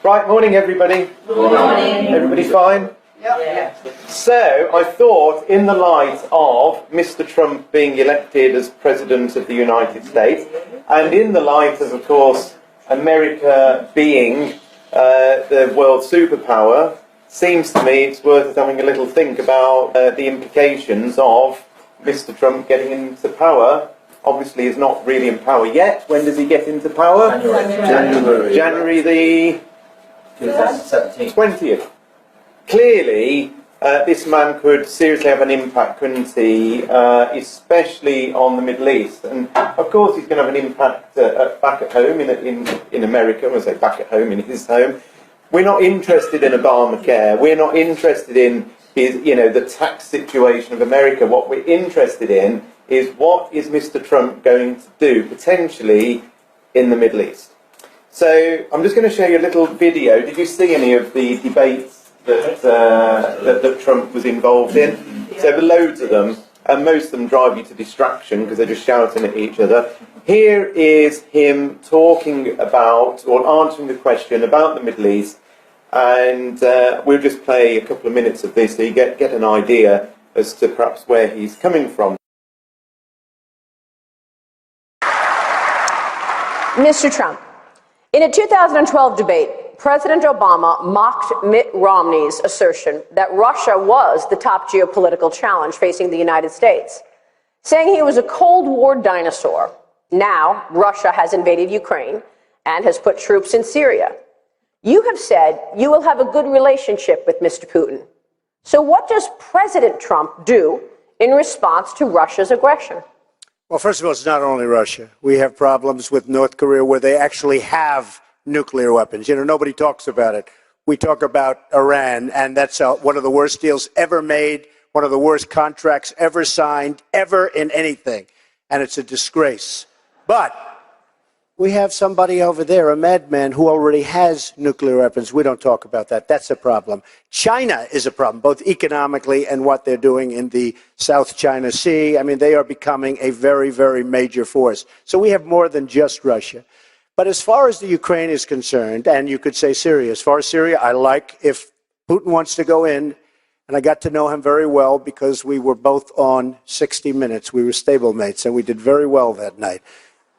Right, morning everybody. Good morning. Everybody fine? Yeah. So, I thought, in the light of Mr. Trump being elected as President of the United States, and in the light of course, America being the world superpower, seems to me it's worth having a little think about the implications of Mr. Trump getting into power. Obviously, he's not really in power yet. When does he get into power? January the 2017. 20th. Clearly, this man could seriously have an impact, couldn't he? Especially on the Middle East. And of course, he's going to have an impact back at home in America. When I say back at home, in his home. We're not interested in Obamacare. We're not interested in the tax situation of America. What we're interested in is what is Mr. Trump going to do potentially in the Middle East. So I'm just going to show you a little video. Did you see any of the debates that Trump was involved in? So there are loads of them, and most of them drive you to distraction because they're just shouting at each other. Here is him talking about, or answering the question about the Middle East, and we'll just play a couple of minutes of this so you get an idea as to perhaps where he's coming from. Mr. Trump, in a 2012 debate, President Obama mocked Mitt Romney's assertion that Russia was the top geopolitical challenge facing the United States, saying he was a Cold War dinosaur. Now, Russia has invaded Ukraine and has put troops in Syria. You have said you will have a good relationship with Mr. Putin. So what does President Trump do in response to Russia's aggression? Well, first of all, it's not only Russia. We have problems with North Korea where they actually have nuclear weapons. Nobody talks about it. We talk about Iran, and that's one of the worst deals ever made, one of the worst contracts ever signed, ever in anything. And it's a disgrace. But we have somebody over there, a madman, who already has nuclear weapons. We don't talk about that. That's a problem. China is a problem, both economically and what they're doing in the South China Sea. I mean, they are becoming a very, very major force. So we have more than just Russia. But as far as the Ukraine is concerned, and you could say Syria, as far as Syria, I like if Putin wants to go in, and I got to know him very well because we were both on 60 Minutes. We were stablemates, and we did very well that night.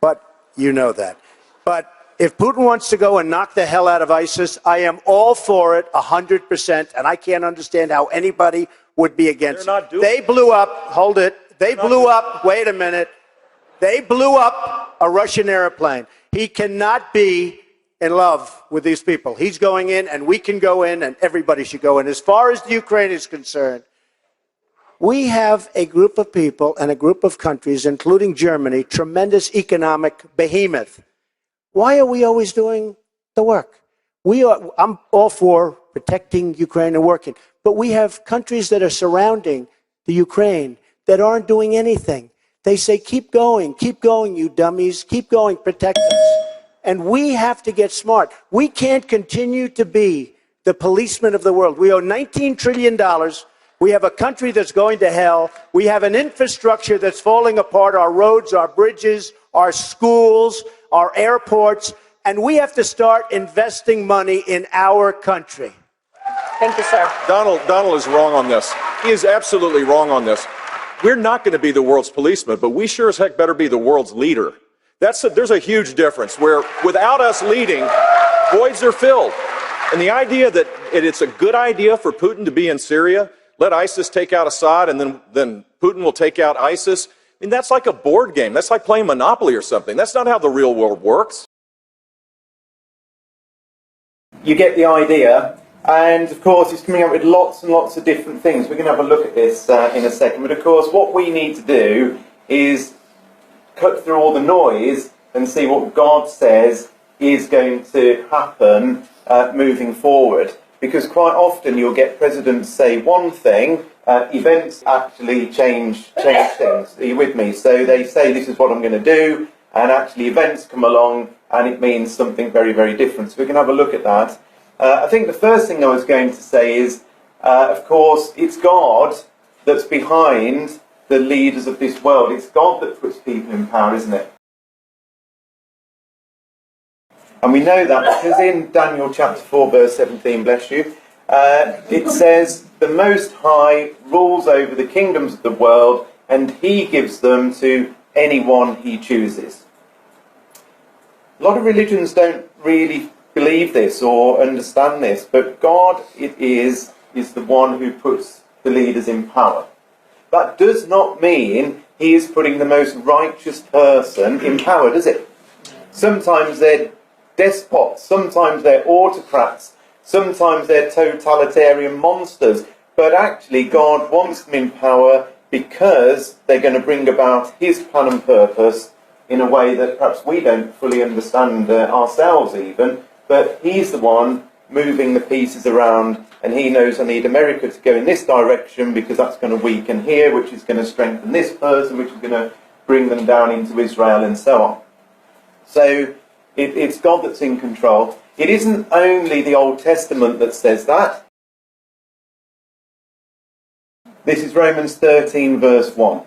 But you know that. But if Putin wants to go and knock the hell out of ISIS, I am all for it 100%, and I can't understand how anybody would be against it. They blew up, hold it, they blew up, wait a minute, they blew up a Russian airplane. He cannot be in love with these people. He's going in, and we can go in, and everybody should go in. As far as the Ukraine is concerned, we have a group of people and a group of countries, including Germany, tremendous economic behemoth. Why are we always doing the work? I'm all for protecting Ukraine and working, but we have countries that are surrounding the Ukraine that aren't doing anything. They say, keep going, you dummies, keep going, protect us. And we have to get smart. We can't continue to be the policemen of the world. We owe $19 trillion. We have a country that's going to hell. We have an infrastructure that's falling apart, our roads, our bridges, our schools, our airports, and we have to start investing money in our country. Thank you, sir. Donald is wrong on this. He is absolutely wrong on this. We're not going to be the world's policeman, but we sure as heck better be the world's leader. There's a huge difference where without us leading, voids are filled. And the idea that it's a good idea for Putin to be in Syria, let ISIS take out Assad, and then Putin will take out ISIS. I mean, that's like a board game. That's like playing Monopoly or something. That's not how the real world works. You get the idea. And of course, he's coming up with lots and lots of different things. We're going to have a look at this in a second. But of course, what we need to do is cut through all the noise and see what God says is going to happen moving forward. Because quite often you'll get presidents say one thing, events actually change things. Are you with me? So they say this is what I'm going to do, and actually events come along and it means something very, very different. So we can have a look at that. I think the first thing I was going to say is, of course, it's God that's behind the leaders of this world. It's God that puts people in power, isn't it? And we know that because in Daniel chapter 4 verse 17, bless you, it says, the Most High rules over the kingdoms of the world and he gives them to anyone he chooses. A lot of religions don't really believe this or understand this, but God is the one who puts the leaders in power. That does not mean he is putting the most righteous person in power, does it? Sometimes they're despots, sometimes they're autocrats, sometimes they're totalitarian monsters, but actually God wants them in power because they're going to bring about his plan and purpose in a way that perhaps we don't fully understand ourselves even, but he's the one moving the pieces around, and he knows I need America to go in this direction because that's going to weaken here, which is going to strengthen this person, which is going to bring them down into Israel and so on. So it's God that's in control. It isn't only the Old Testament that says that. This is Romans 13 verse 1.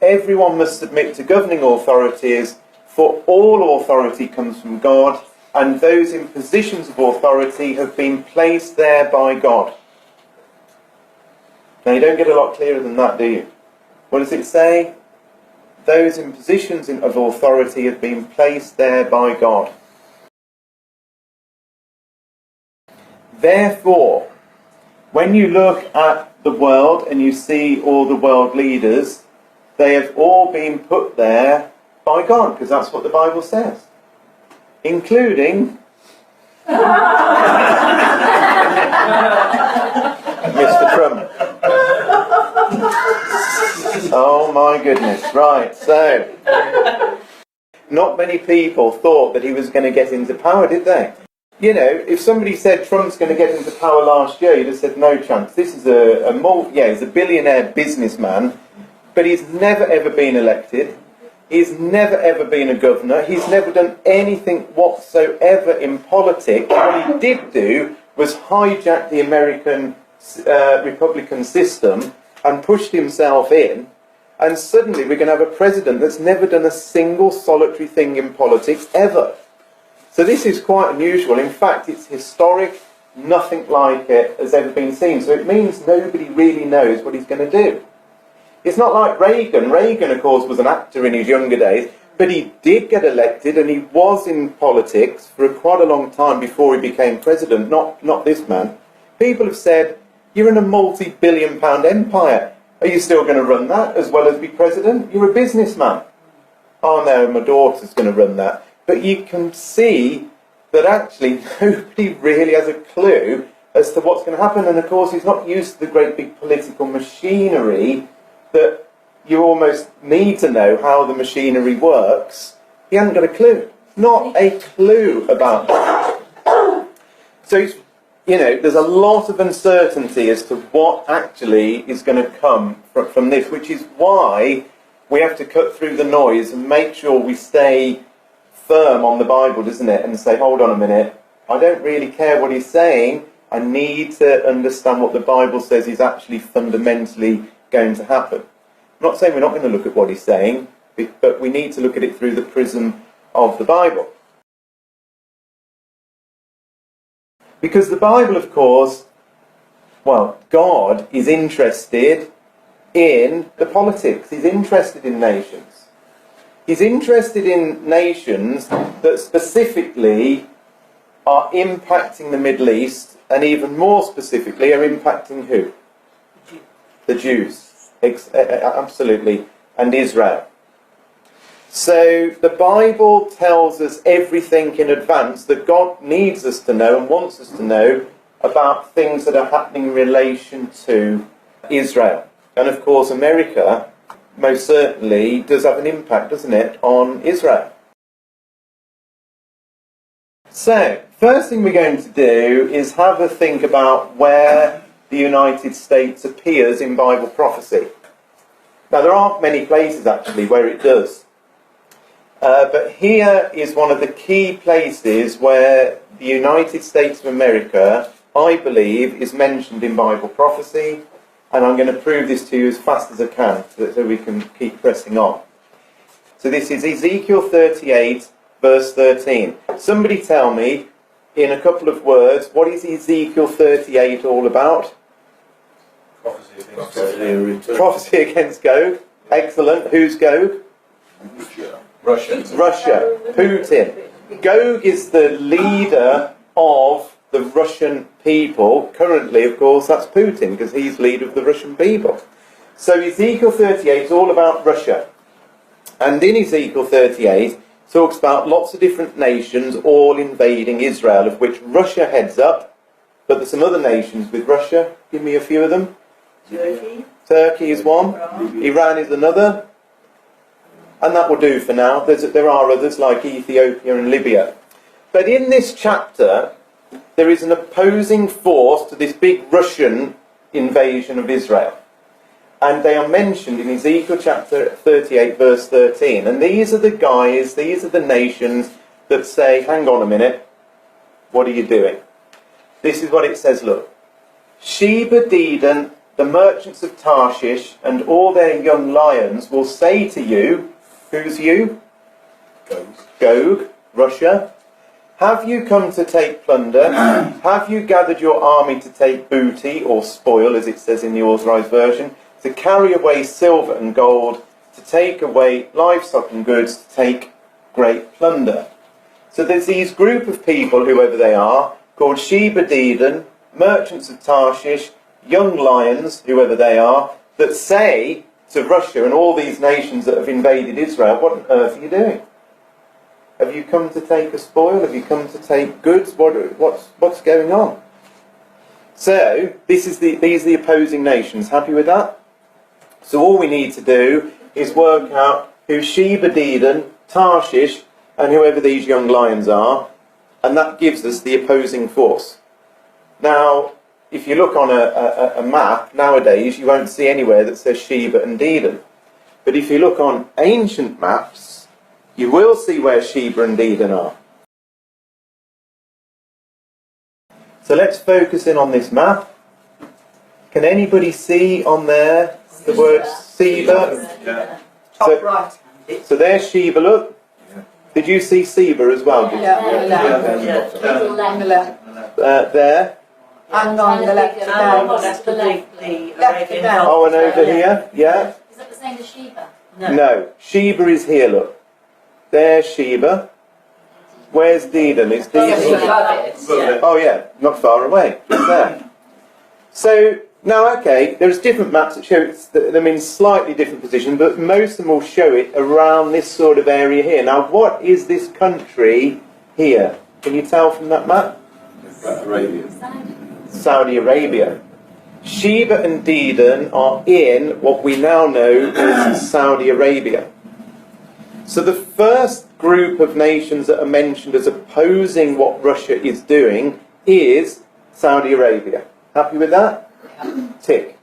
Everyone must submit to governing authorities, for all authority comes from God, and those in positions of authority have been placed there by God. Now you don't get a lot clearer than that, do you? What does it say? Those in positions of authority have been placed there by God. Therefore, when you look at the world and you see all the world leaders, they have all been put there by God, because that's what the Bible says. Including Mr. Trump. Oh my goodness. Right, so not many people thought that he was going to get into power, did they? You know, if somebody said Trump's going to get into power last year, you'd have said no chance. This is he's a billionaire businessman, but he's never ever been elected. He's never ever been a governor. He's never done anything whatsoever in politics. What he did do was hijack the American Republican system and pushed himself in. And suddenly we're going to have a president that's never done a single solitary thing in politics ever. So this is quite unusual. In fact, it's historic. Nothing like it has ever been seen. So it means nobody really knows what he's going to do. It's not like Reagan. Reagan, of course, was an actor in his younger days, but he did get elected and he was in politics for quite a long time before he became president. Not this man. People have said, you're in a multi-billion-pound empire. Are you still going to run that as well as be president? You're a businessman. Oh no, my daughter's going to run that. But you can see that actually nobody really has a clue as to what's going to happen. And of course, he's not used to the great big political machinery that you almost need to know how the machinery works. He hasn't got a clue. Not a clue about that. So, there's a lot of uncertainty as to what actually is going to come from this, which is why we have to cut through the noise and make sure we stay firm on the Bible, doesn't it? And say, hold on a minute, I don't really care what he's saying. I need to understand what the Bible says is actually fundamentally going to happen. I'm not saying we're not going to look at what he's saying, but we need to look at it through the prism of the Bible. Because the Bible, of course, God is interested in the politics. He's interested in nations. He's interested in nations that specifically are impacting the Middle East, and even more specifically are impacting who? The Jews. Absolutely. And Israel. So the Bible tells us everything in advance that God needs us to know and wants us to know about things that are happening in relation to Israel. And of course America most certainly does have an impact, doesn't it, on Israel. So, first thing we're going to do is have a think about where the United States appears in Bible prophecy. Now, there aren't many places, actually, where it does. But here is one of the key places where the United States of America, I believe, is mentioned in Bible prophecy. And I'm going to prove this to you as fast as I can so we can keep pressing on. So this is Ezekiel 38, verse 13. Somebody tell me, in a couple of words, what is Ezekiel 38 all about? Prophecy against Gog. Excellent. Who's Gog? Russia. Putin. Gog is the leader of the Russian people. Currently, of course, that's Putin, because he's leader of the Russian people. So Ezekiel 38 is all about Russia. And in Ezekiel 38, talks about lots of different nations all invading Israel, of which Russia heads up. But there's some other nations with Russia. Give me a few of them. Turkey is one. Iran is another. And that will do for now. There are others like Ethiopia and Libya. But in this chapter, there is an opposing force to this big Russian invasion of Israel. And they are mentioned in Ezekiel chapter 38, verse 13. And these are the guys, these are the nations that say, hang on a minute, what are you doing? This is what it says, look. Sheba, Dedan, the merchants of Tarshish, and all their young lions will say to you, who's you? Gog, Russia. Have you come to take plunder? Have you gathered your army to take booty, or spoil, as it says in the Authorized Version? To carry away silver and gold, to take away livestock and goods, to take great plunder. So there's these group of people, whoever they are, called Sheba, Dedan, merchants of Tarshish, young lions, whoever they are, that say to Russia and all these nations that have invaded Israel, what on earth are you doing? Have you come to take a spoil? Have you come to take goods? What's going on? So these are the opposing nations. Happy with that? So all we need to do is work out who Sheba, Dedan, Tarshish, and whoever these young lions are, and that gives us the opposing force. Now, if you look on a map nowadays, you won't see anywhere that says Sheba and Dedan. But if you look on ancient maps, you will see where Sheba and Dedan are. So let's focus in on this map. Can anybody see on there the word Sheba? Yeah. Top right. So there's Sheba, look. Did you see Sheba as well? Did you? On the left. There. And on the left down. That's the Left Arabian down. Oh, and over here? Yeah? Is that the same as Sheba? No. Sheba is here, look. There's Sheba. Where's Dedan? It's Dedan. Oh yeah, not far away. Just there. So, now okay, there's different maps that show them in slightly different positions, but most of them will show it around this sort of area here. Now, what is this country here? Can you tell from that map? Saudi Arabia. Sheba and Dedan are in what we now know as Saudi Arabia. So the first group of nations that are mentioned as opposing what Russia is doing is Saudi Arabia. Happy with that? Tick.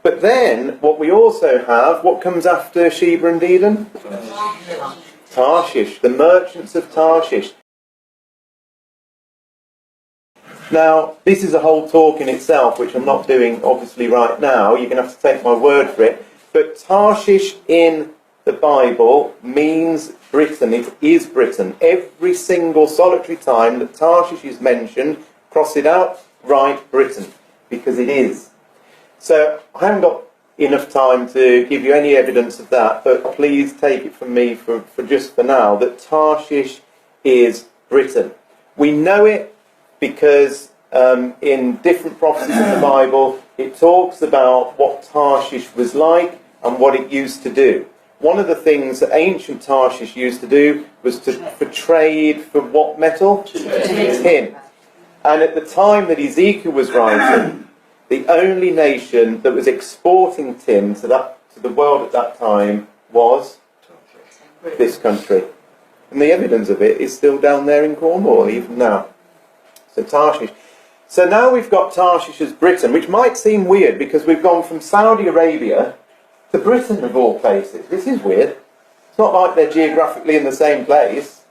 But then, what we also have, what comes after Sheba and Dedan? Tarshish, the merchants of Tarshish. Now, this is a whole talk in itself, which I'm not doing, obviously, right now. You're going to have to take my word for it. But Tarshish in the Bible means Britain. It is Britain. Every single solitary time that Tarshish is mentioned, cross it out, write Britain, because it is. So, I haven't got enough time to give you any evidence of that, but please take it from me for just for now, that Tarshish is Britain. We know it because in different prophecies in the Bible, it talks about what Tarshish was like and what it used to do. One of the things that ancient Tarshish used to do was for trade for what metal? Tin. And at the time that Ezekiel was writing, the only nation that was exporting tin to the world at that time was this country. And the evidence of it is still down there in Cornwall, even now. So Tarshish. So now we've got Tarshish as Britain, which might seem weird because we've gone from Saudi Arabia to Britain of all places. This is weird. It's not like they're geographically in the same place.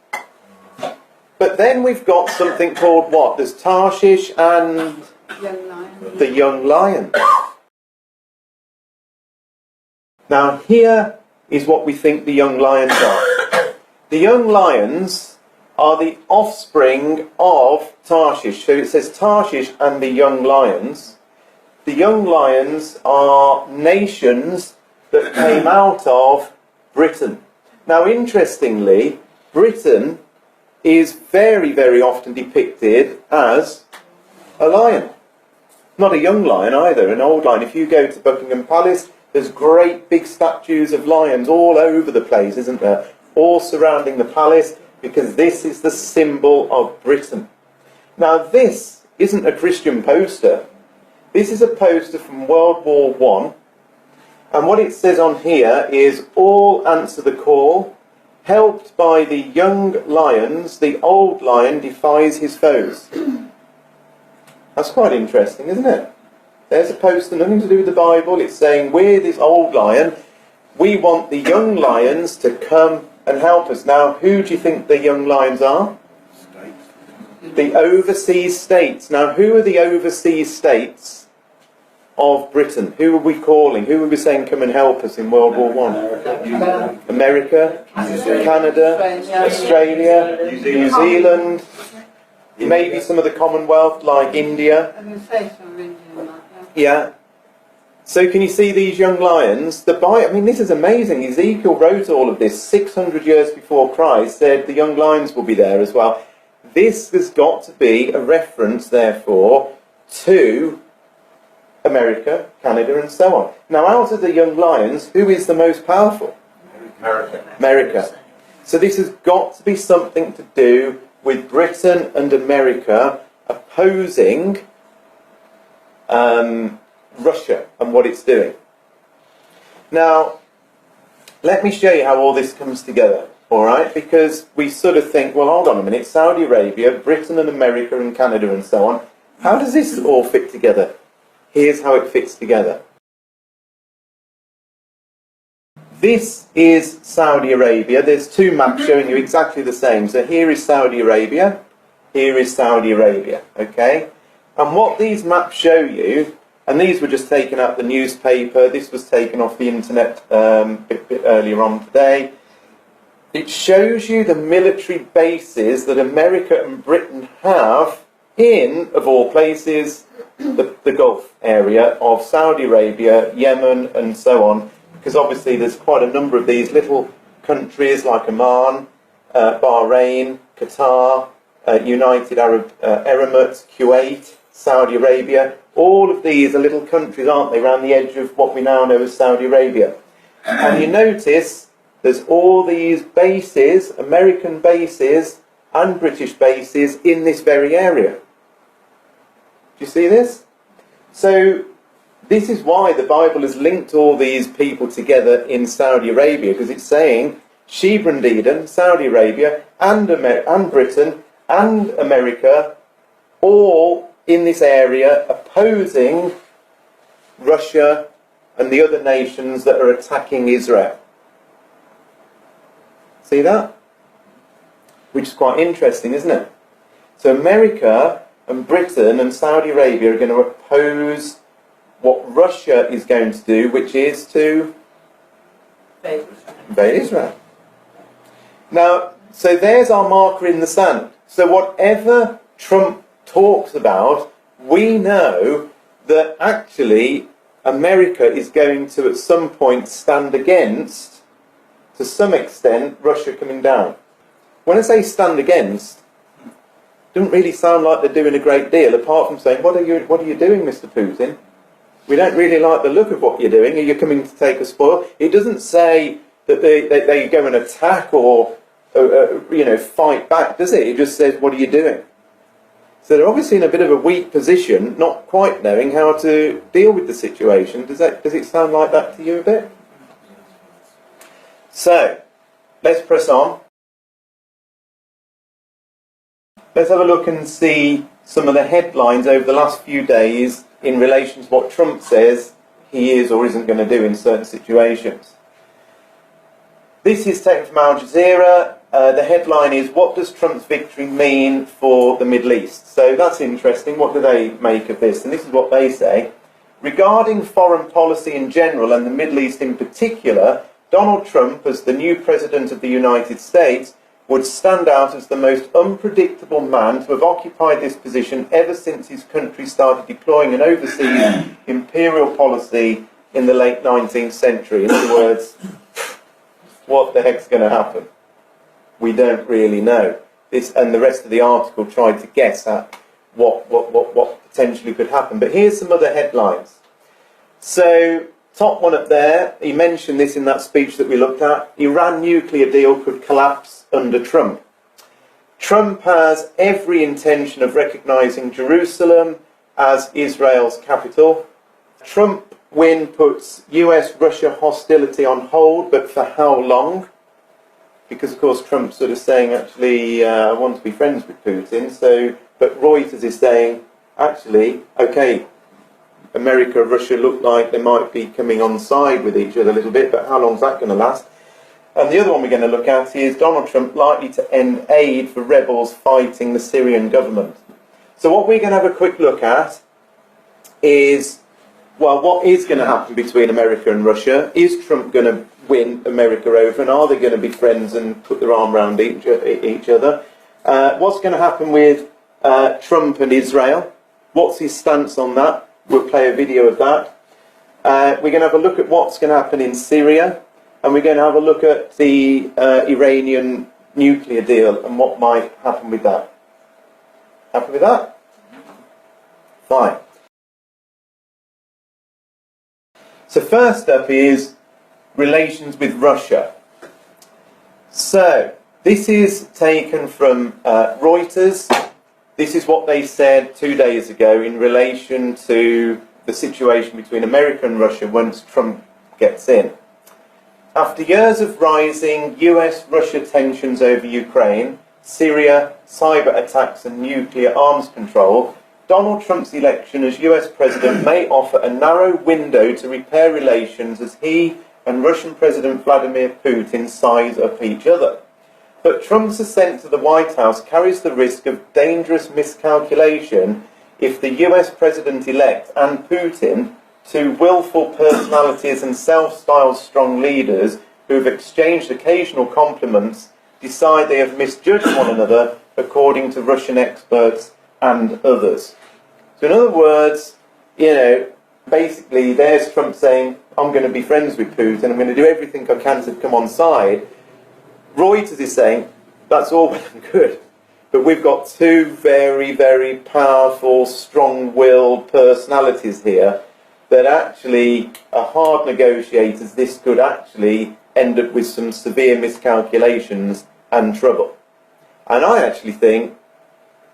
But then we've got something called what? There's Tarshish and the young lion. Now here is what we think the young lions are. The young lions are the offspring of Tarshish. So it says Tarshish and the young lions. The young lions are nations that came out of Britain. Now, interestingly, Britain is very, very often depicted as a lion. Not a young lion either, an old lion. If you go to Buckingham Palace, there's great big statues of lions all over the place, isn't there? All surrounding the palace, because this is the symbol of Britain. Now, this isn't a Christian poster. This is a poster from World War I. And what it says on here is, all answer the call. Helped by the young lions, the old lion defies his foes. That's quite interesting, isn't it? There's a poster, nothing to do with the Bible. It's saying, we're this old lion. We want the young lions to come and help us. Now, who do you think the young lions are? The overseas states. Now, who are the overseas states of Britain? Who are we calling? Who are we saying come and help us in World War I? America, Canada, Australia, New Zealand, maybe some of the Commonwealth like India. Yeah. So can you see these young lions? I mean, this is amazing. Ezekiel wrote all of this 600 years before Christ, said the young lions will be there as well. This has got to be a reference, therefore, to America, Canada, and so on. Now, out of the young lions, who is the most powerful? America. So this has got to be something to do with Britain and America opposing Russia and what it's doing. Now, let me show you how all this comes together, all right? Because we sort of think, well, hold on a minute, Saudi Arabia, Britain and America and Canada and so on, how does this all fit together? Here's how it fits together. This is Saudi Arabia. There's two maps showing you exactly the same. So here is Saudi Arabia, here is Saudi Arabia, okay? And what these maps show you, and these were just taken out the newspaper, this was taken off the internet a bit earlier on today, it shows you the military bases that America and Britain have in, of all places, the Gulf area of Saudi Arabia, Yemen, and so on, because obviously there's quite a number of these little countries like Oman, Bahrain, Qatar, United Arab Emirates, Kuwait, Saudi Arabia. All of these are little countries, aren't they, around the edge of what we now know as Saudi Arabia. And you notice there's all these bases, American bases and British bases in this very area. Do you see this? So this is why the Bible has linked all these people together in Saudi Arabia, because it's saying Sheba and Edom, Saudi Arabia, and Britain and America, all in this area opposing Russia and the other nations that are attacking Israel. See that? Which is quite interesting, isn't it? So America and Britain and Saudi Arabia are going to oppose what Russia is going to do, which is to invade Israel. Now, so there's our marker in the sand. So whatever Trump talks about, we know that actually America is going to at some point stand against, to some extent, Russia coming down. When I say stand against, it doesn't really sound like they're doing a great deal, apart from saying, what are you doing, Mr. Putin? We don't really like the look of what you're doing. Are you coming to take a spoil? It doesn't say that they go and attack or fight back, does it? It just says, what are you doing? So they're obviously in a bit of a weak position, not quite knowing how to deal with the situation. Does it sound like that to you a bit? So, let's press on. Let's have a look and see some of the headlines over the last few days in relation to what Trump says he is or isn't going to do in certain situations. This is taken from Al Jazeera. The headline is, what does Trump's victory mean for the Middle East? So that's interesting. What do they make of this? And this is what they say. Regarding foreign policy in general and the Middle East in particular, Donald Trump, as the new President of the United States, would stand out as the most unpredictable man to have occupied this position ever since his country started deploying an overseas imperial policy in the late 19th century. In other words, what the heck's going to happen? We don't really know. This and the rest of the article tried to guess at what potentially could happen. But here's some other headlines. So, top one up there, he mentioned this in that speech that we looked at. Iran nuclear deal could collapse under Trump. Trump has every intention of recognising Jerusalem as Israel's capital. Trump win puts US-Russia hostility on hold, but for how long? Because, of course, Trump's sort of saying, actually, I want to be friends with Putin. So, but Reuters is saying, actually, okay, America and Russia look like they might be coming on side with each other a little bit, but how long is that going to last? And the other one we're going to look at is Donald Trump likely to end aid for rebels fighting the Syrian government. So what we're going to have a quick look at is, well, what is going to happen between America and Russia? Is Trump going to win America over, and are they going to be friends and put their arm around each other? What's going to happen with Trump and Israel? What's his stance on that? We'll play a video of that. We're going to have a look at what's going to happen in Syria, and we're going to have a look at the Iranian nuclear deal and what might happen with that. Happy with that? Fine. So first up is relations with Russia. So this is taken from Reuters. This is what they said 2 days ago in relation to the situation between America and Russia once Trump gets in. After years of rising US-Russia tensions over Ukraine, Syria, cyber attacks and nuclear arms control, Donald Trump's election as US President may offer a narrow window to repair relations as he and Russian President Vladimir Putin size up each other. But Trump's ascent to the White House carries the risk of dangerous miscalculation if the US President-elect and Putin, two willful personalities and self-styled strong leaders who have exchanged occasional compliments, decide they have misjudged one another, according to Russian experts and others. So in other words, basically there's Trump saying, I'm going to be friends with Putin, I'm going to do everything I can to come on side. Reuters is saying, that's all well and good, but we've got two very, very powerful, strong-willed personalities here that actually are hard negotiators. This could actually end up with some severe miscalculations and trouble. And I actually think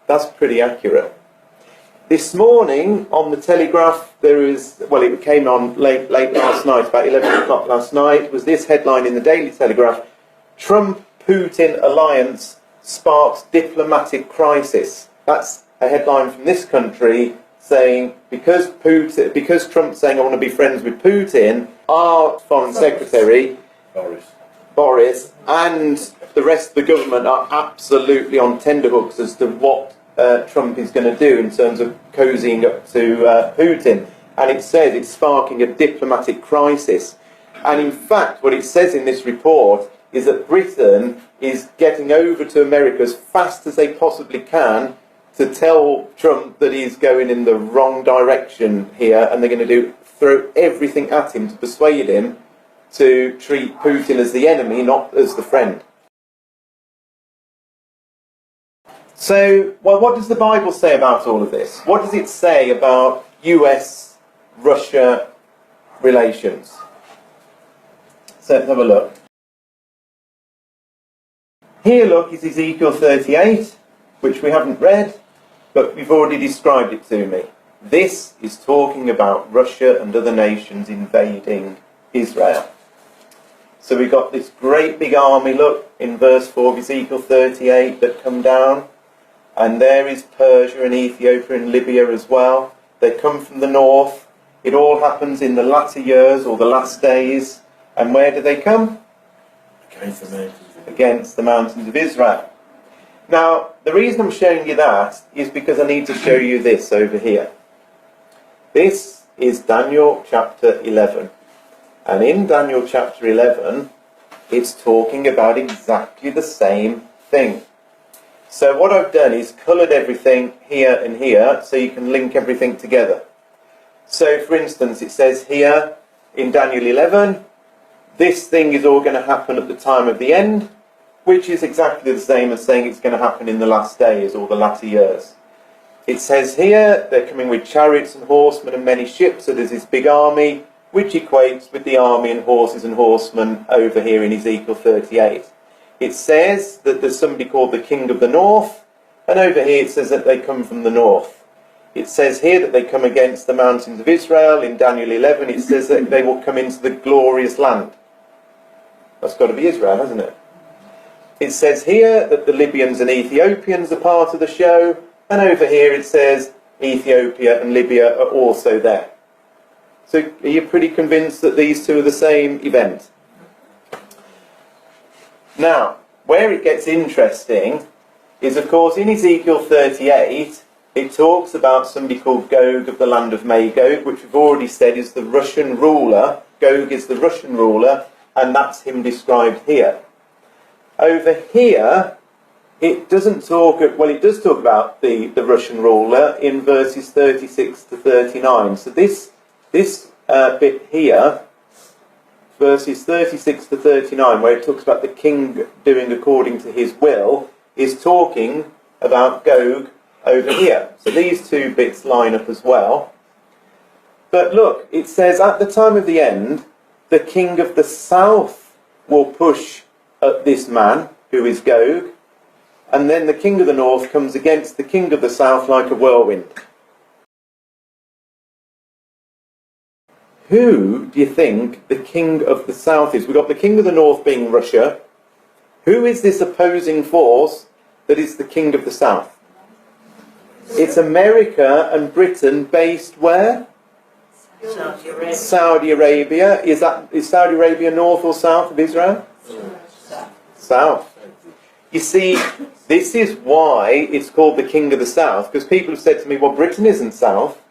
that's pretty accurate. This morning on the Telegraph, it came on late last night, about 11 o'clock last night, was this headline in the Daily Telegraph: Trump-Putin alliance sparks diplomatic crisis. That's a headline from this country saying, because Trump's saying I want to be friends with Putin, our Foreign Secretary, Boris, and the rest of the government are absolutely on tenterhooks as to what Trump is going to do in terms of cozying up to Putin. And it says it's sparking a diplomatic crisis. And in fact, what it says in this report is that Britain is getting over to America as fast as they possibly can to tell Trump that he's going in the wrong direction here, and they're going to throw everything at him to persuade him to treat Putin as the enemy, not as the friend. So, well, what does the Bible say about all of this? What does it say about US-Russia relations? So let's have a look. Here, look, is Ezekiel 38, which we haven't read, but we've already described it to me. This is talking about Russia and other nations invading Israel. So we've got this great big army, look, in verse 4 of Ezekiel 38, that come down. And there is Persia and Ethiopia and Libya as well. They come from the north. It all happens in the latter years or the last days. And where do they come? Against the mountains of Israel. Now, the reason I'm showing you that is because I need to show you this over here. This is Daniel chapter 11. And in Daniel chapter 11, it's talking about exactly the same thing. So what I've done is coloured everything here and here so you can link everything together. So for instance, it says here in Daniel 11, this thing is all going to happen at the time of the end, which is exactly the same as saying it's going to happen in the last days or the latter years. It says here they're coming with chariots and horsemen and many ships, so there's this big army, which equates with the army and horsemen over here in Ezekiel 38. It says that there's somebody called the King of the North, and over here it says that they come from the north. It says here that they come against the mountains of Israel. In Daniel 11 it says that they will come into the glorious land. That's got to be Israel, hasn't it? It says here that the Libyans and Ethiopians are part of the show, and over here it says Ethiopia and Libya are also there. So are you pretty convinced that these two are the same event? Now, where it gets interesting is, of course, in Ezekiel 38, it talks about somebody called Gog of the land of Magog, which we've already said is the Russian ruler. Gog is the Russian ruler, and that's him described here. Over here, it doesn't talk, well, it does talk about the Russian ruler in verses 36 to 39. So this bit here, verses 36 to 39, where it talks about the king doing according to his will, is talking about Gog over here. So these two bits line up as well. But look, it says at the time of the end, the king of the south will push at this man, who is Gog, and then the king of the north comes against the king of the south like a whirlwind. Who do you think the king of the south is? We've got the king of the north being Russia. Who is this opposing force that is the king of the south? It's America and Britain, based where? Saudi Arabia. Saudi Arabia. Is Saudi Arabia north or south of Israel? South. You see, this is why it's called the king of the south, because people have said to me, well, Britain isn't south,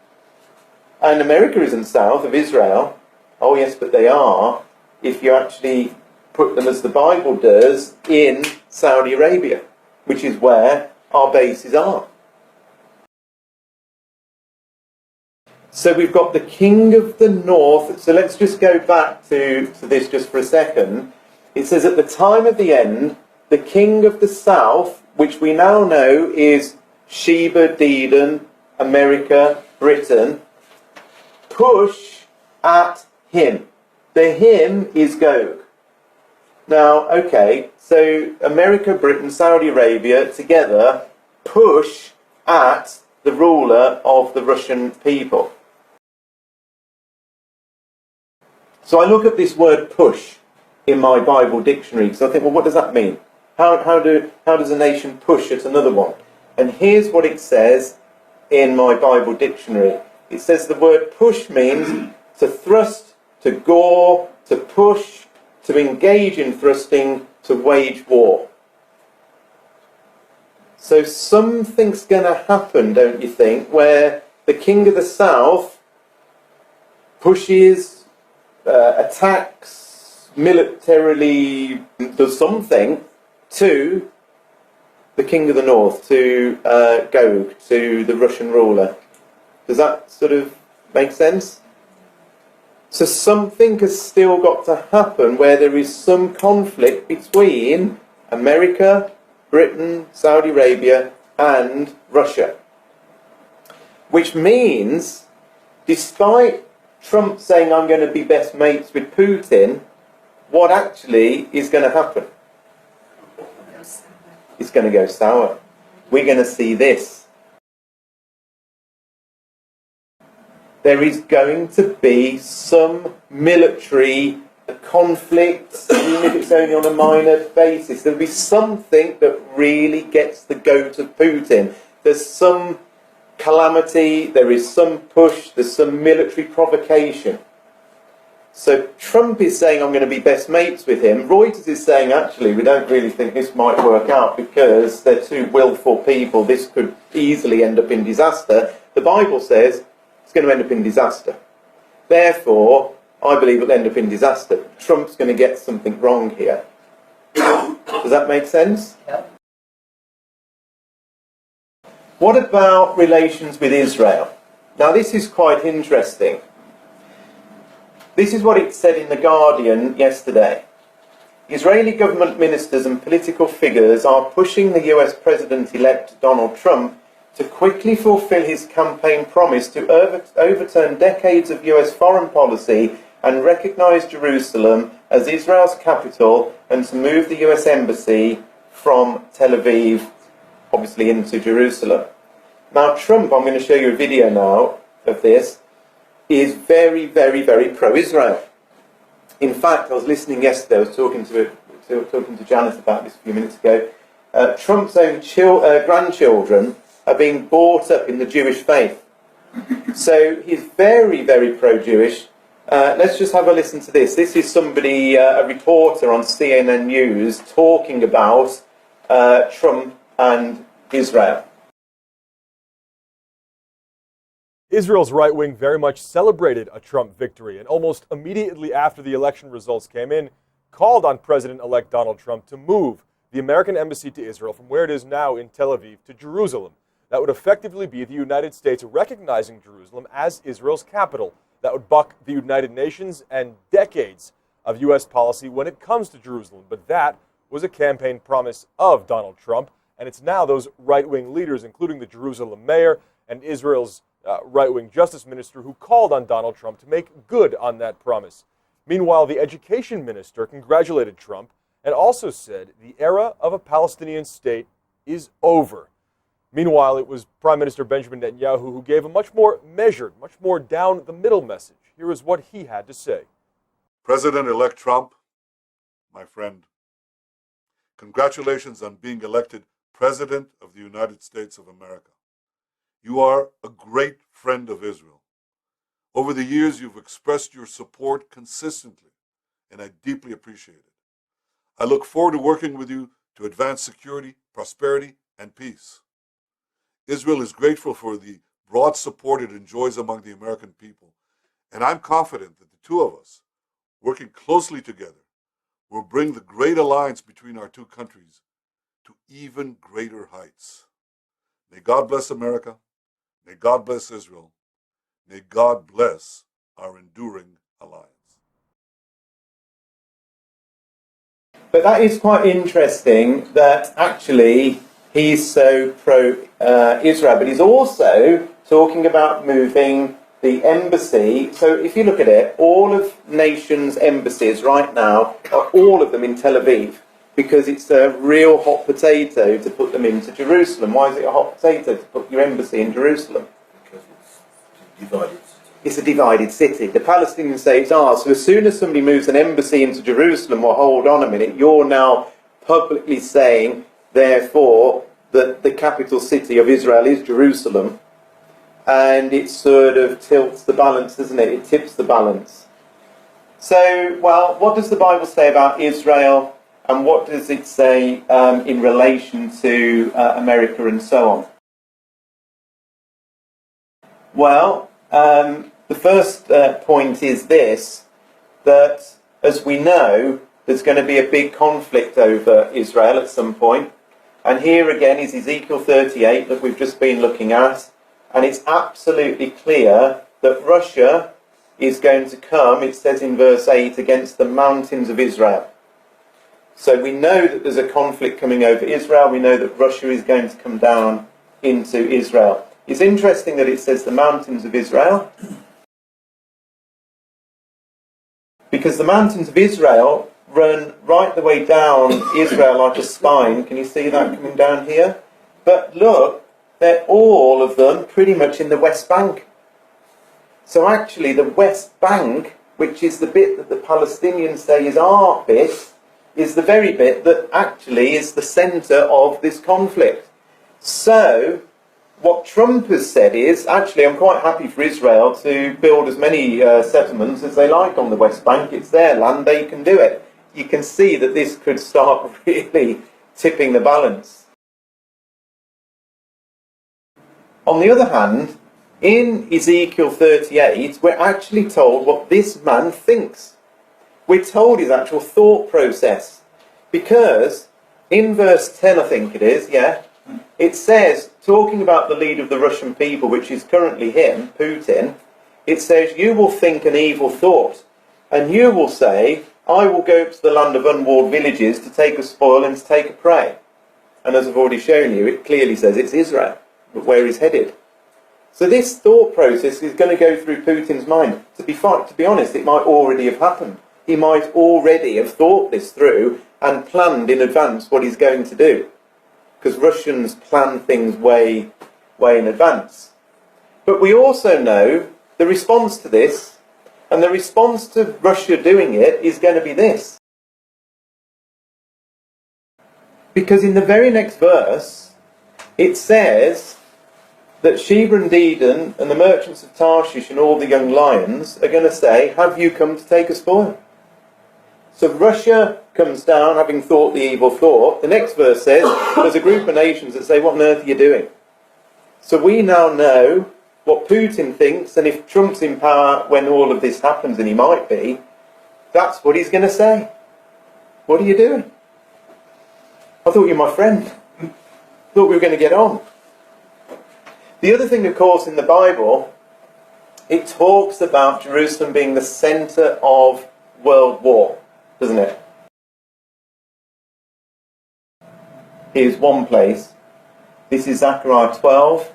and America isn't south of Israel. Oh yes, but they are, if you actually put them as the Bible does in Saudi Arabia, which is where our bases are. So we've got the king of the north. So let's just go back to this just for a second. It says at the time of the end, the king of the south, which we now know is Sheba, Dedan, America, Britain, push at him. The him is Gog. Now, okay, so America, Britain, Saudi Arabia together push at the ruler of the Russian people. So I look at this word push in my Bible dictionary, because I think, well, what does that mean? How does a nation push at another one? And here's what it says in my Bible dictionary. It says the word push means to thrust, to gore, to push, to engage in thrusting, to wage war. So something's going to happen, don't you think, where the king of the south pushes, attacks, militarily does something to the king of the north, to Gog, to the Russian ruler. Does that sort of make sense? So something has still got to happen where there is some conflict between America, Britain, Saudi Arabia and Russia. Which means, despite Trump saying I'm going to be best mates with Putin, what actually is going to happen? It's going to go sour. We're going to see this. There is going to be some military conflict, even if it's only on a minor basis. There'll be something that really gets the goat of Putin. There's some calamity, there is some push, there's some military provocation. So Trump is saying I'm going to be best mates with him. Reuters is saying actually we don't really think this might work out because they're two willful people. This could easily end up in disaster. The Bible says it's going to end up in disaster. Therefore, I believe it'll end up in disaster. Trump's going to get something wrong here. Does that make sense? Yep. What about relations with Israel? Now this is quite interesting. This is what it said in The Guardian yesterday. Israeli government ministers and political figures are pushing the US President-elect Donald Trump to quickly fulfill his campaign promise to overturn decades of US foreign policy and recognise Jerusalem as Israel's capital and to move the US embassy from Tel Aviv, obviously, into Jerusalem. Now Trump, I'm going to show you a video now of this, is very, very, very pro-Israel. In fact, I was listening yesterday, I was talking to Janet about this a few minutes ago. Trump's own grandchildren are being brought up in the Jewish faith. So he's very, very pro-Jewish. Let's just have a listen to this. This is somebody, a reporter on CNN News, talking about Trump and Israel. Israel's right wing very much celebrated a Trump victory and almost immediately after the election results came in, called on President-elect Donald Trump to move the American embassy to Israel from where it is now in Tel Aviv to Jerusalem. That would effectively be the United States recognizing Jerusalem as Israel's capital. That would buck the United Nations and decades of U.S. policy when it comes to Jerusalem. But that was a campaign promise of Donald Trump, and it's now those right-wing leaders, including the Jerusalem mayor and Israel's right-wing justice minister, who called on Donald Trump to make good on that promise. Meanwhile, the education minister congratulated Trump and also said the era of a Palestinian state is over. Meanwhile, it was Prime Minister Benjamin Netanyahu who gave a much more measured, much more down-the-middle message. Here is what he had to say. President-elect Trump, my friend, congratulations on being elected President of the United States of America. You are a great friend of Israel. Over the years, you've expressed your support consistently, and I deeply appreciate it. I look forward to working with you to advance security, prosperity, and peace. Israel is grateful for the broad support it enjoys among the American people, and I'm confident that the two of us, working closely together, will bring the great alliance between our two countries to even greater heights. May God bless America. May God bless Israel. May God bless our enduring alliance. But that is quite interesting that actually he's so pro-Israel, but he's also talking about moving the embassy. So if you look at it, all of nations' embassies right now are all of them in Tel Aviv, because it's a real hot potato to put them into Jerusalem. Why is it a hot potato to put your embassy in Jerusalem? Because it's divided. It's a divided city. The Palestinians say it's ours. So as soon as somebody moves an embassy into Jerusalem, well, hold on a minute, you're now publicly saying, therefore, that the capital city of Israel is Jerusalem. And it sort of tilts the balance, doesn't it? It tips the balance. So, well, what does the Bible say about Israel? And what does it say in relation to America and so on? Well, the first point is this, that as we know, there's going to be a big conflict over Israel at some point. And here again is Ezekiel 38 that we've just been looking at. And it's absolutely clear that Russia is going to come, it says in verse 8, against the mountains of Israel. So we know that there's a conflict coming over Israel. We know that Russia is going to come down into Israel. It's interesting that it says the mountains of Israel, because the mountains of Israel run right the way down Israel like a spine. Can you see that coming down here? But look, they're all of them pretty much in the West Bank. So actually the West Bank, which is the bit that the Palestinians say is our bit, is the very bit that actually is the centre of this conflict. So, what Trump has said is, actually I'm quite happy for Israel to build as many settlements as they like on the West Bank. It's their land, they can do it. You can see that this could start really tipping the balance. On the other hand, in Ezekiel 38, we're actually told what this man thinks. We're told his actual thought process. Because in verse 10, I think it is, It says, talking about the leader of the Russian people, which is currently him, Putin, it says, you will think an evil thought, and you will say, I will go to the land of unwalled villages to take a spoil and to take a prey. And as I've already shown you, it clearly says it's Israel, but where he's headed. So this thought process is going to go through Putin's mind. To be honest, it might already have happened. He might already have thought this through and planned in advance what he's going to do. Because Russians plan things way in advance. But we also know the response to this, and the response to Russia doing it is going to be this. Because in the very next verse, it says that Sheba and Dedan and the merchants of Tarshish and all the young lions are going to say, have you come to take a spoil? So Russia comes down having thought the evil thought. The next verse says, there's a group of nations that say, what on earth are you doing? So we now know what Putin thinks, and if Trump's in power when all of this happens, and he might be, that's what he's going to say. What are you doing? I thought you were my friend. I thought we were going to get on. The other thing, of course, in the Bible, it talks about Jerusalem being the centre of world war, doesn't it? Here's one place. This is Zechariah 12.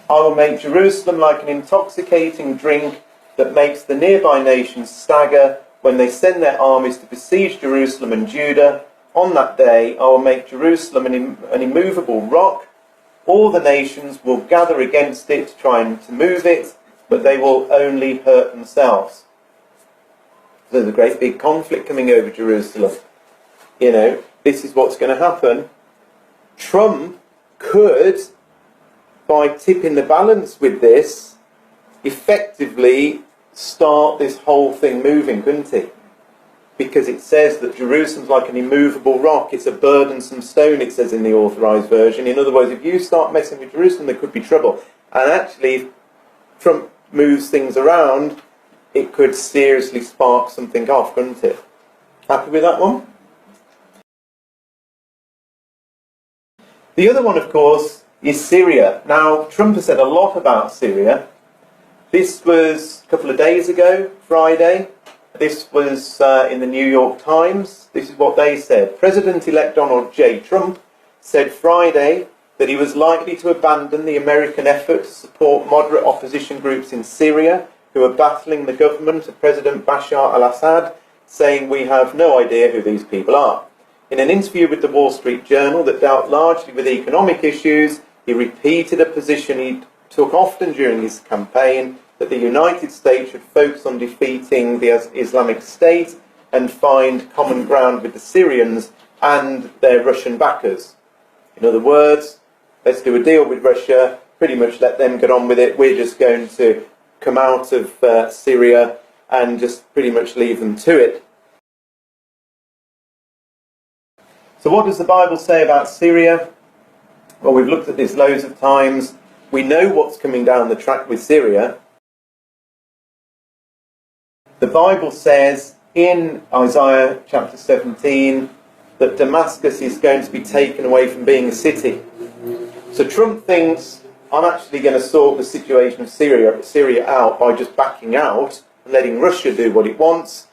I will make Jerusalem like an intoxicating drink that makes the nearby nations stagger when they send their armies to besiege Jerusalem and Judah. On that day I will make Jerusalem an immovable rock. All the nations will gather against it, trying to move it, but they will only hurt themselves. There's a great big conflict coming over Jerusalem. You know, this is what's going to happen. Trump could, by tipping the balance with this, effectively start this whole thing moving, couldn't he? Because it says that Jerusalem's like an immovable rock. It's a burdensome stone, it says in the Authorised Version. In other words, if you start messing with Jerusalem, there could be trouble. And actually, if Trump moves things around, it could seriously spark something off, couldn't it? Happy with that one? The other one, of course, is Syria. Now, Trump has said a lot about Syria. This was a couple of days ago, Friday. This was in the New York Times. This is what they said. President-elect Donald J. Trump said Friday that he was likely to abandon the American effort to support moderate opposition groups in Syria who are battling the government of President Bashar al-Assad, saying we have no idea who these people are. In an interview with the Wall Street Journal that dealt largely with economic issues, he repeated a position he took often during his campaign, that the United States should focus on defeating the Islamic State and find common ground with the Syrians and their Russian backers. In other words, let's do a deal with Russia, pretty much let them get on with it. We're just going to come out of Syria and just pretty much leave them to it. So what does the Bible say about Syria? Well, we've looked at this loads of times. We know what's coming down the track with Syria. The Bible says in Isaiah chapter 17 that Damascus is going to be taken away from being a city. So Trump thinks, I'm actually going to sort the situation of Syria out by just backing out and letting Russia do what it wants.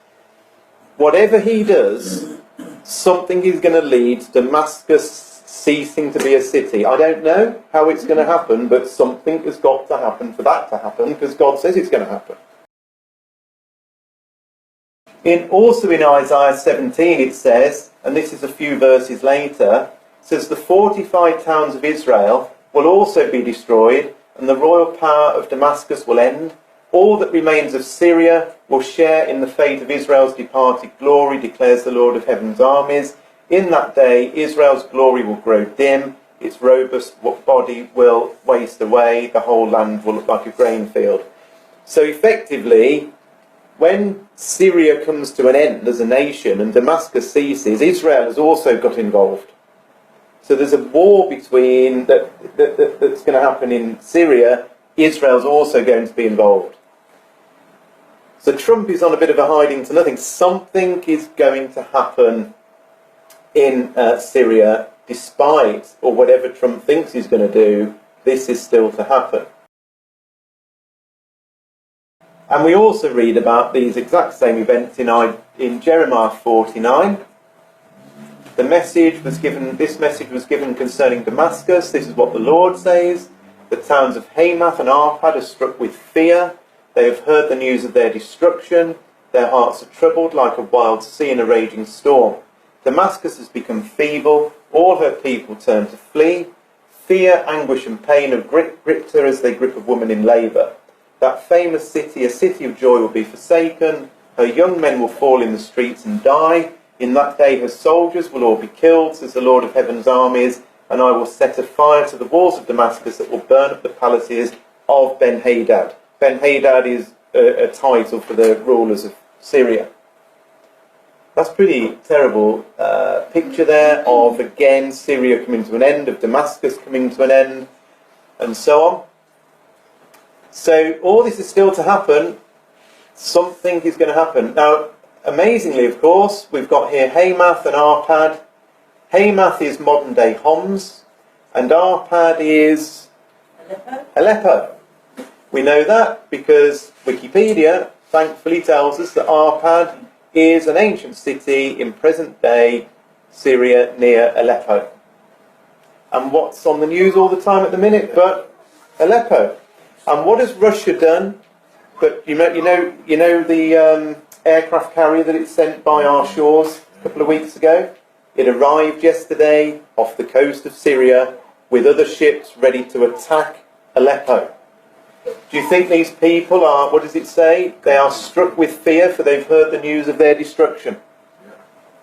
Whatever he does, something is going to lead to Damascus ceasing to be a city. I don't know how it's going to happen, but something has got to happen for that to happen, because God says it's going to happen. Also in Isaiah 17 it says, and this is a few verses later, it says the fortified towns of Israel will also be destroyed, and the royal power of Damascus will end. All that remains of Syria will share in the fate of Israel's departed glory, declares the Lord of heaven's armies. In that day, Israel's glory will grow dim, its robust body will waste away, the whole land will look like a grain field. So effectively, when Syria comes to an end as a nation and Damascus ceases, Israel has also got involved. So there's a war between that's going to happen in Syria. Israel's also going to be involved. So Trump is on a bit of a hiding to nothing. Something is going to happen in Syria despite, or whatever Trump thinks he's going to do, this is still to happen. And we also read about these exact same events in Jeremiah 49. This message was given concerning Damascus. This is what the Lord says. The towns of Hamath and Arpad are struck with fear. They have heard the news of their destruction. Their hearts are troubled like a wild sea in a raging storm. Damascus has become feeble. All her people turn to flee. Fear, anguish and pain have gripped her as they grip a woman in labour. That famous city, a city of joy, will be forsaken. Her young men will fall in the streets and die. In that day her soldiers will all be killed, says the Lord of heaven's armies, and I will set a fire to the walls of Damascus that will burn up the palaces of Ben-Hadad. Ben-Hadad is a title for the rulers of Syria. That's pretty terrible picture there of, again, Syria coming to an end, of Damascus coming to an end, and so on. So all this is still to happen. Something is going to happen. Now, amazingly, of course, we've got here Hamath and Arpad. Hamath is modern-day Homs, and Arpad is Aleppo. We know that because Wikipedia thankfully tells us that Arpad is an ancient city in present-day Syria near Aleppo. And what's on the news all the time at the minute but Aleppo? And what has Russia done? But you know the aircraft carrier that it sent by our shores a couple of weeks ago? It arrived yesterday off the coast of Syria with other ships ready to attack Aleppo. Do you think these people are, what does it say? They are struck with fear, for they've heard the news of their destruction.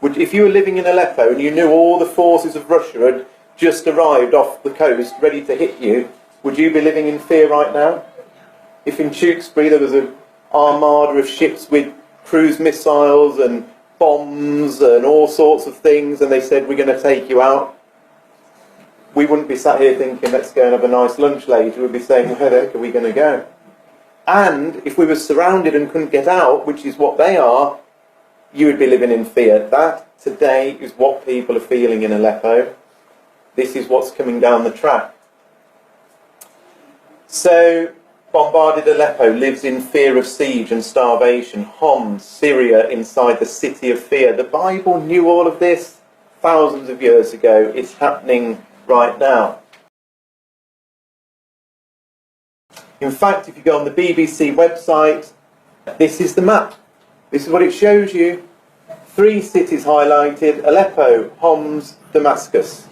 If you were living in Aleppo and you knew all the forces of Russia had just arrived off the coast ready to hit you, would you be living in fear right now? If in Tewkesbury there was an armada of ships with cruise missiles and bombs and all sorts of things, and they said, we're going to take you out, we wouldn't be sat here thinking, let's go and have a nice lunch later. We'd be saying, where the heck are we going to go? And if we were surrounded and couldn't get out, which is what they are, you would be living in fear. That today is what people are feeling in Aleppo. This is what's coming down the track. So, bombarded Aleppo lives in fear of siege and starvation. Homs, Syria, inside the city of fear. The Bible knew all of this thousands of years ago. It's happening right now. In fact, if you go on the BBC website, this is the map. This is what it shows you. 3 cities highlighted: Aleppo, Homs, Damascus.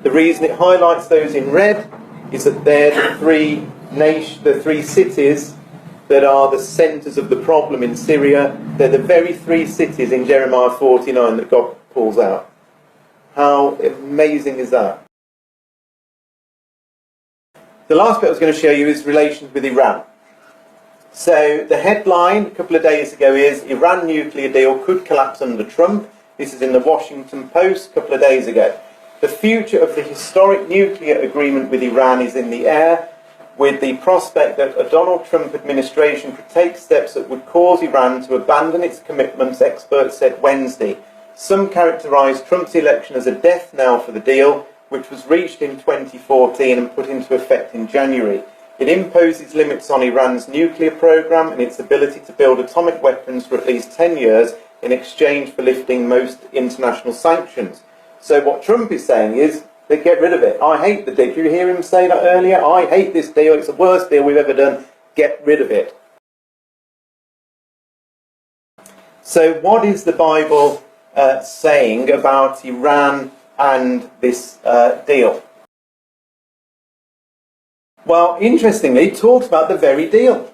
The reason it highlights those in red is that they're the 3 cities that are the centres of the problem in Syria. They're the very 3 cities in Jeremiah 49 that God pulls out. How amazing is that? The last bit I was going to show you is relations with Iran. So the headline a couple of days ago is Iran nuclear deal could collapse under Trump. This is in the Washington Post a couple of days ago. The future of the historic nuclear agreement with Iran is in the air, with the prospect that a Donald Trump administration could take steps that would cause Iran to abandon its commitments, experts said Wednesday. Some characterised Trump's election as a death knell for the deal, which was reached in 2014 and put into effect in January. It imposes limits on Iran's nuclear program and its ability to build atomic weapons for at least 10 years in exchange for lifting most international sanctions. So what Trump is saying is, they get rid of it. I hate the deal. Did you hear him say that earlier? I hate this deal. It's the worst deal we've ever done. Get rid of it. So what is the Bible saying about Iran and this deal? Well, interestingly, it talks about the very deal.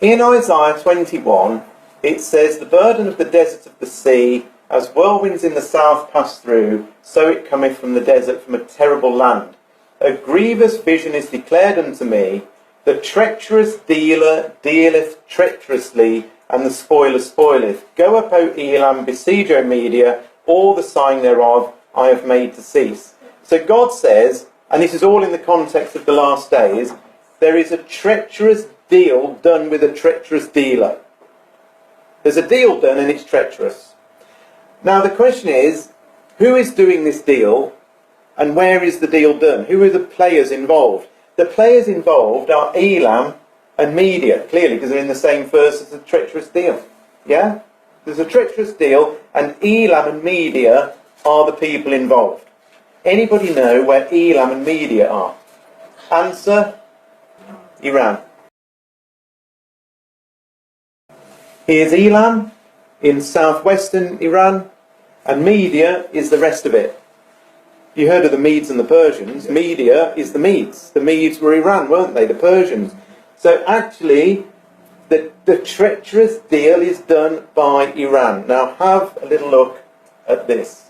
In Isaiah 21, it says, the burden of the desert of the sea, as whirlwinds in the south pass through, so it cometh from the desert, from a terrible land. A grievous vision is declared unto me, the treacherous dealer dealeth treacherously, and the spoiler spoileth. Go up, O Elam, besiege, O Media, all the sighing thereof I have made to cease. So God says, and this is all in the context of the last days, there is a treacherous deal done with a treacherous dealer. There's a deal done and it's treacherous. Now the question is, who is doing this deal And where is the deal done? Who are the players involved? The players involved are Elam and Media, clearly, because they're in the same verse as the treacherous deal. Yeah? There's a treacherous deal, and Elam and Media are the people involved. Anybody know where Elam and Media are? Answer? Iran. Here's Elam in southwestern Iran, and Media is the rest of it. You heard of the Medes and the Persians. Media is the Medes. The Medes were Iran, weren't they? The Persians. So actually, the treacherous deal is done by Iran. Now have a little look at this.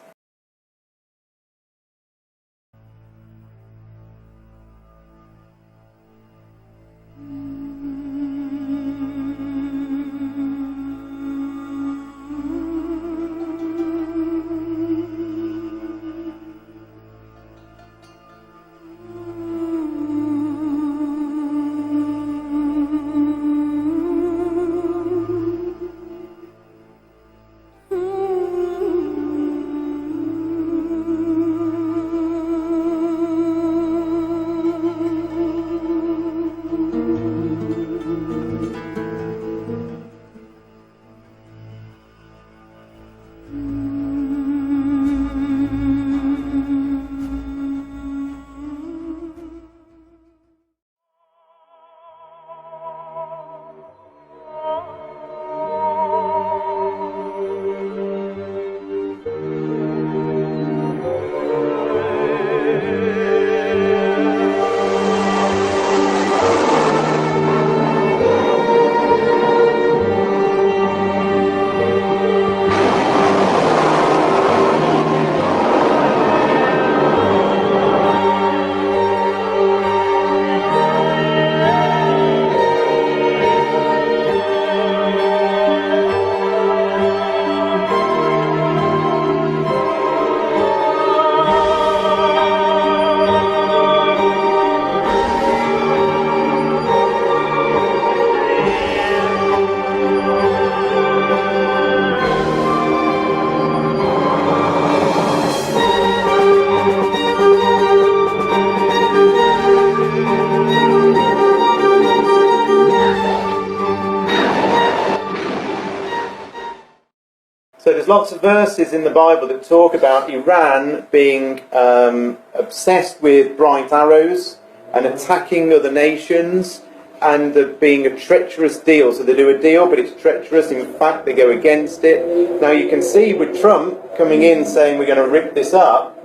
So there's lots of verses in the Bible that talk about Iran being obsessed with bright arrows and attacking other nations, and being a treacherous deal. So they do a deal, but it's treacherous. In fact, they go against it. Now you can see with Trump coming in saying we're going to rip this up,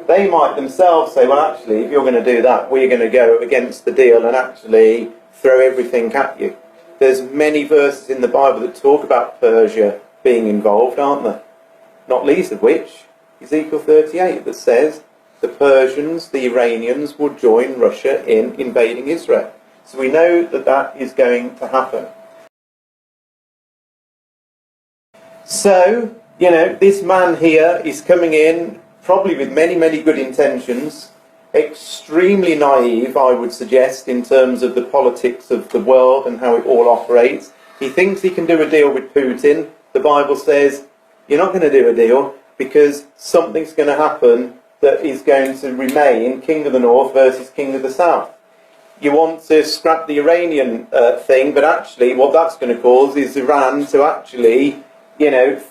they might themselves say, well, actually, if you're going to do that, we're going to go against the deal and actually throw everything at you. There's many verses in the Bible that talk about Persia being involved, aren't there? Not least of which, Ezekiel 38, that says the Persians, the Iranians, will join Russia in invading Israel. So we know that that is going to happen. So, this man here is coming in probably with many, many good intentions, extremely naive, I would suggest, in terms of the politics of the world and how it all operates. He thinks he can do a deal with Putin. The Bible says, you're not going to do a deal because something's going to happen that is going to remain King of the North versus King of the South. You want to scrap the Iranian thing, but actually what that's going to cause is Iran to actually,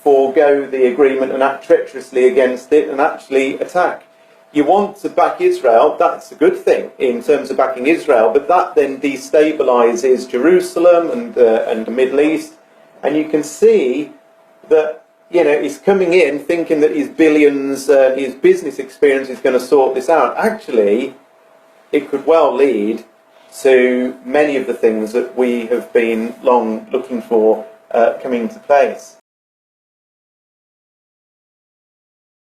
forego the agreement and act treacherously against it and actually attack. You want to back Israel, that's a good thing in terms of backing Israel, but that then destabilises Jerusalem and the Middle East. And you can see that, he's coming in thinking that his billions, his business experience is going to sort this out. Actually, it could well lead to many of the things that we have been long looking for coming into place.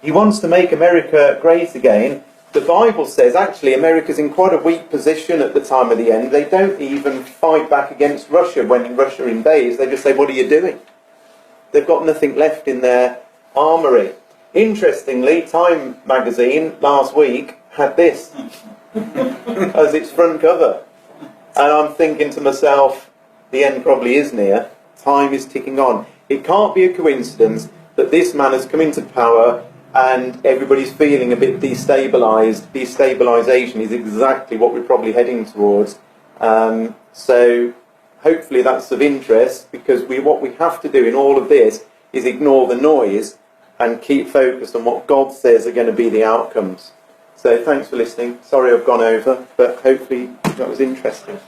He wants to make America great again. The Bible says actually America's in quite a weak position at the time of the end. They don't even fight back against Russia when Russia invades. They just say, what are you doing? They've got nothing left in their armoury. Interestingly, Time magazine last week had this as its front cover. And I'm thinking to myself, the end probably is near. Time is ticking on. It can't be a coincidence that this man has come into power and everybody's feeling a bit destabilised. Destabilisation is exactly what we're probably heading towards. So hopefully that's of interest, because what we have to do in all of this is ignore the noise and keep focused on what God says are going to be the outcomes. So thanks for listening. Sorry I've gone over, but hopefully that was interesting.